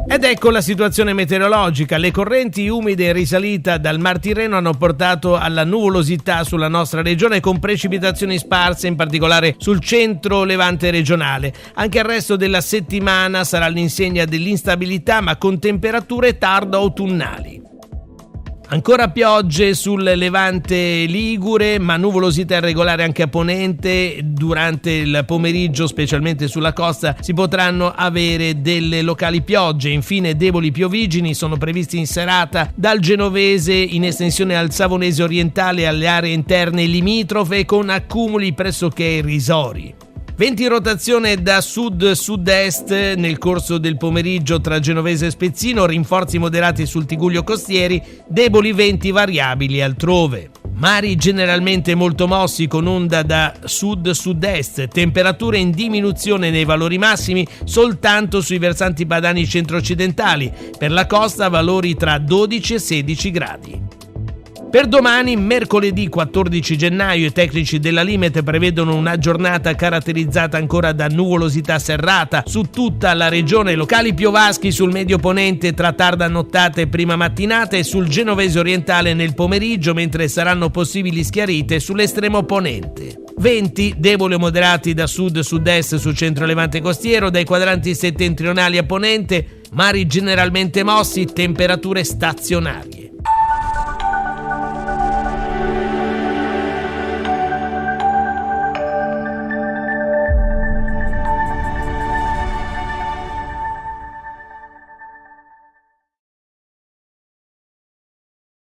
Ed ecco la situazione meteorologica. Le correnti umide in risalita dal Mar Tirreno hanno portato alla nuvolosità sulla nostra regione con precipitazioni sparse, in particolare sul centro levante regionale. Anche il resto della settimana sarà all'insegna dell'instabilità, ma con temperature tardo autunnali. Ancora piogge sul levante ligure, ma nuvolosità irregolare anche a ponente. Durante il pomeriggio, specialmente sulla costa, si potranno avere delle locali piogge. Infine, deboli piovigini sono previsti in serata dal Genovese in estensione al Savonese orientale e alle aree interne limitrofe, con accumuli pressoché irrisori. Venti in rotazione da sud-sud-est nel corso del pomeriggio tra Genovese e Spezzino, rinforzi moderati sul Tigullio costieri, deboli venti variabili altrove. Mari generalmente molto mossi con onda da sud-sud-est, temperature in diminuzione nei valori massimi soltanto sui versanti padani centro-occidentali, per la costa valori tra 12 e 16 gradi. Per domani, mercoledì 14 gennaio, i tecnici della Limet prevedono una giornata caratterizzata ancora da nuvolosità serrata su tutta la regione, locali piovaschi sul medio ponente tra tarda nottata e prima mattinata e sul Genovese orientale nel pomeriggio, mentre saranno possibili schiarite sull'estremo ponente. Venti deboli o moderati da sud-sud-est sul centro levante costiero, dai quadranti settentrionali a ponente, mari generalmente mossi, temperature stazionarie.